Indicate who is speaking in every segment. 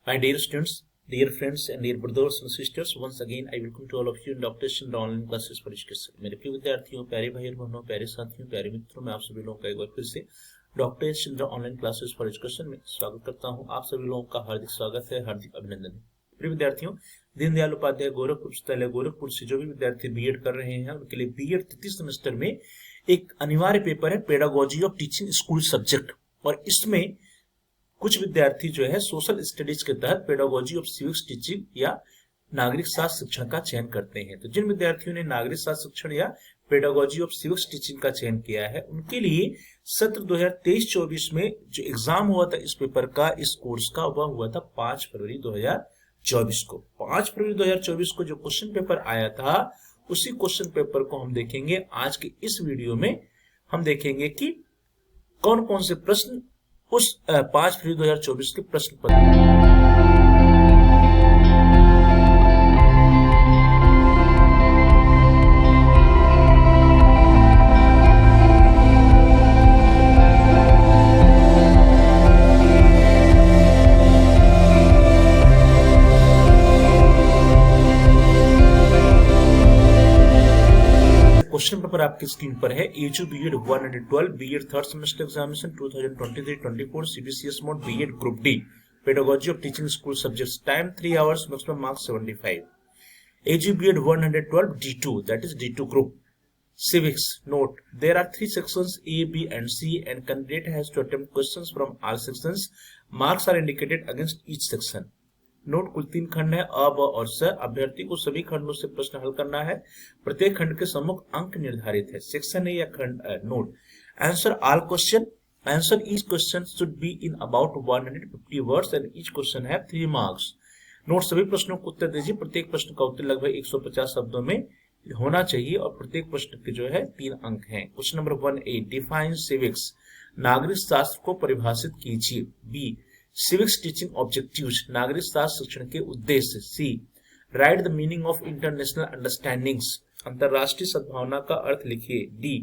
Speaker 1: My dear students, dear friends and dear brothers and sisters, once again I welcome to all of you in Dr. Chandra online classes for education। मेरे प्रिय विद्यार्थियों, प्यारे भाई और बहनों, प्यारे साथियों, प्यारे मित्रों, मैं आप सभी लोगों का एक बार फिर से doctor Chandra online classes for education में स्वागत करता हूं। आप सभी लोगों का हार्दिक स्वागत है, हार्दिक अभिनंदन है। प्रिय विद्यार्थियों, दीनदयाल उपाध्याय गोरखपुर विश्वविद्यालय गोरखपुर से जो भी विद्यार्थी बीएड कर रहे हैं उनके लिए बीएड तृतीय सेमेस्टर में एक अनिवार्य पेपर है pedagogy of teaching school subject, और इसमें कुछ विद्यार्थी जो है सोशल स्टडीज के तहत पेडागोजी ऑफ सिविक्स टीचिंग या नागरिक शास्त्र शिक्षण का चयन करते हैं। तो जिन विद्यार्थियों ने नागरिक शास्त्र शिक्षण या पेडागोजी ऑफ सिविक्स टीचिंग का चयन किया है उनके लिए सत्र 2023-24 में जो एग्जाम हुआ था इस पेपर का, इस कोर्स का, वह हुआ था 5 फरवरी 2024 को। 5 फरवरी 2024 को जो क्वेश्चन पेपर आया था उसी क्वेश्चन पेपर को हम देखेंगे आज के इस वीडियो में। हम देखेंगे कि कौन कौन से प्रश्न उस 5 फरवरी 2024 के प्रश्न पत्र क्वेश्चन पेपर आपकी स्क्रीन पर है। HU BEd 112 BEd third semester examination 2023-24 CBCS mode BEd group D pedagogy of teaching school subjects, time 3 hours, maximum marks 75। HU BEd 112 D2, that is D2 group civics. Note, there are 3 sections A, B and C and candidate has to attempt questions from all sections. Marks are indicated against each section. Note, कुल 3 खंड है, अ, ब और स। अभ्यर्थी को सभी खंडों से प्रश्न हल करना है। प्रत्येक खंड के सम्मुख अंक निर्धारित है। सेक्शन है या खंड। Note, answer all question, answer each question should be in about 150 words and each question have 3 marks. Note, सभी प्रश्नों को उत्तर दीजिए। प्रत्येक प्रश्न का उत्तर लगभग 150 शब्दों में होना चाहिए और प्रत्येक प्रश्न के जो है 3 अंक हैं। Question number 1A, define civics, नागरिक शास्त्र को परिभाषित कीजिए। बी, सिविक्स टीचिंग ऑब्जेक्टिव्स, नागरिक शास्त्र शिक्षण के उद्देश्य। C, write the meaning of international understandings, अंतरराष्ट्रीय सद्भावना का अर्थ लिखिए। D,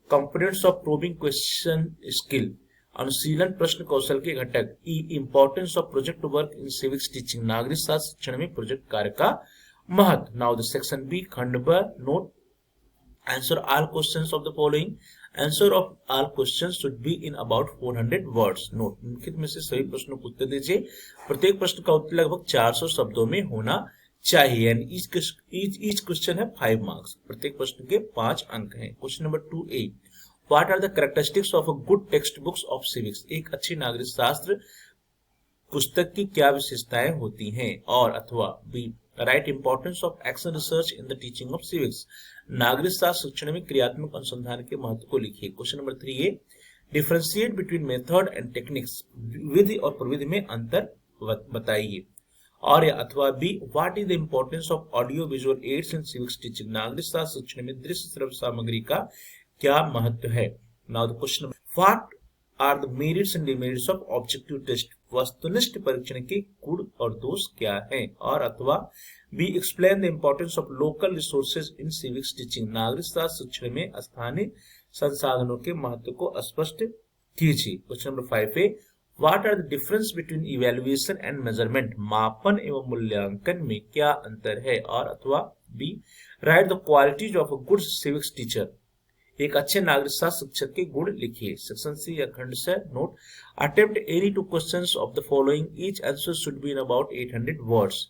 Speaker 1: components of probing question skill, अनुशीलन प्रश्न कौशल के घटक। E, importance of project work in civics teaching, नागरिक शास्त्र शिक्षण में प्रोजेक्ट कार्य का महत्व। नाउ द सेक्शन बी, खंड ब। Note, answer all questions of the following, answer of all questions should be in about 400 words. Note, निम्नलिखित में से सभी प्रश्नों को उत्तर दीजिए। प्रत्येक प्रश्न का उत्तर लगभग 400 शब्दों में होना चाहिए एंड ईच क्वेश्चन है 5 मार्क्स। प्रत्येक प्रश्न के 5 अंक हैं। Question number 2A, what are the characteristics of a good text books of civics, एक अच्छी नागरिक शास्त्र पुस्तक की क्या विशेषताएं होती हैं। और अथवा B, write importance of action research in the teaching of civics, नागरिक शास्त्र शिक्षण में क्रियात्मक अनुसंधान के महत्व को लिखिए। Question number 3A, differentiate between method and techniques, विधि और प्रविधि में अंतर बताइए। और या अथवा B, what is the importance of audio visual aids in civics teaching, नागरिक शास्त्र शिक्षण में दृश्य श्रव्य सामग्री का क्या महत्व है। Now the question, what are the merits and demerits of objective test, वस्तुनिष्ठ परीक्षण के गुण और दोष क्या हैं। और अथवा B, explain the importance of local resources in civics teaching, नागरिक शास्त्र शिक्षण में स्थानीय संसाधनों के महत्व को स्पष्ट कीजिए। Question number 5A, what are the difference between evaluation and measurement, मापन एवं मूल्यांकन में क्या अंतर है। और अथवा B, write the qualities of a good civics teacher, एक अच्छे नागरिक शास्त्र शिक्षक के गुण लिखिए। सेक्शन सी या खंड से। Note, attempt any 2 questions of the following, each answer should be in about 800 words.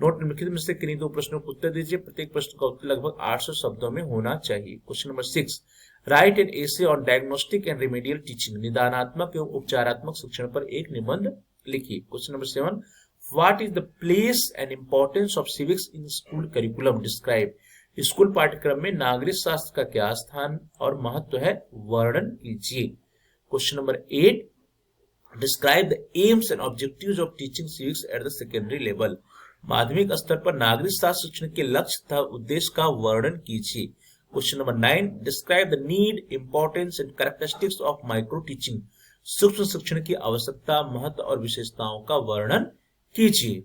Speaker 1: Note, निम्नलिखित में से किन्हीं 2 प्रश्नों को उत्तर दीजिए। प्रत्येक प्रश्न का उत्तर लगभग 800 शब्दों में होना चाहिए। Question number 6, write an essay on diagnostic and remedial teaching, निदानात्मक एवं उपचारात्मक शिक्षण पर एक निबंध लिखिए। Question number 7, what is the place and importance of civics in school curriculum, describe, school पाठ्यक्रम में नागरिक शास्त्र का क्या स्थान और महत्व है, वर्णन कीजिए। Question number 8, describe the AIIMS and objectives of teaching civics at the secondary level, माध्यमिक स्तर पर नागरिक शास्त्र शिक्षण के लक्ष्य तथा उद्देश्य का वर्णन कीजिए। Question number 9, describe the need, importance and characteristics of micro teaching, सूक्ष्म शिक्षण की आवश्यकता, महत्व और विशेषताओं का वर्णन कीजिए।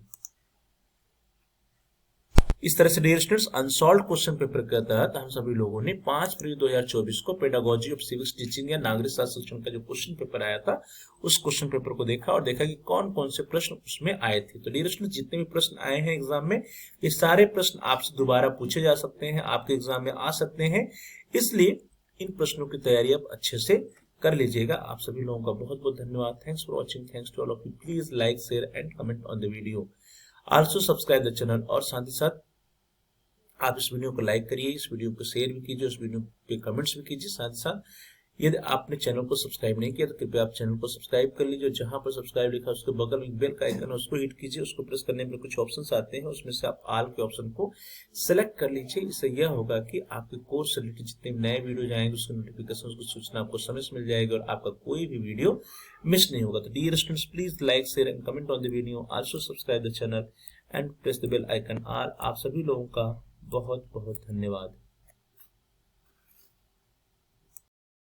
Speaker 1: इस तरह से dear students, unsolved question paper के तहत हम सभी लोगों ने 5 फरवरी 2024 को पेडागोजी ऑफ सिविक्स टीचिंग या नागरिक शास्त्र शिक्षण का जो क्वेश्चन पेपर आया था, उस क्वेश्चन पेपर को देखा और देखा कि कौन कौन से प्रश्न उसमें आए थे। तो डियर स्टूडेंट्स, जितने भी प्रश्न आए हैं एग्जाम में, ये सारे प्रश्न आपसे दोबारा पूछे जा सकते हैं, आपके एग्जाम में आ सकते हैं, इसलिए इन प्रश्नों की तैयारी आप अच्छे से कर लीजिएगा। आप सभी लोगों का बहुत बहुत धन्यवाद। Thanks for watching. Thanks to all of you. Please like, share and comment on the video. Also subscribe the channel. और साथ ही साथ आप इस वीडियो को लाइक करिए, इस वीडियो को शेयर भी कीजिए, उस वीडियो पे कमेंट्स भी कीजिए। साथ ही साथ यदि आपने चैनल को सब्सक्राइब नहीं किया तो कृपया आप चैनल को सब्सक्राइब कर लीजिए। जहां पर सब्सक्राइब लिखा है उसके बगल में बेल का आइकन है, उसको हिट कीजिए। उसको प्रेस करने में कुछ ऑप्शंस आते हैं, उसमें से आप ऑल के ऑप्शन को सिलेक्ट कर लीजिए। इससे यह होगा कि आपके कोर्स से रिलेटेड जितने नए वीडियो जाएंगे उसके नोटिफिकेशन, उसकी सूचना आपको समय से मिल जाएगी और आपका कोई भी वीडियो मिस नहीं होगा। तो dear students, please like, share and comment on the video. Also subscribe the channel and press the bell icon all. आप सभी लोगों का बहुत बहुत धन्यवाद।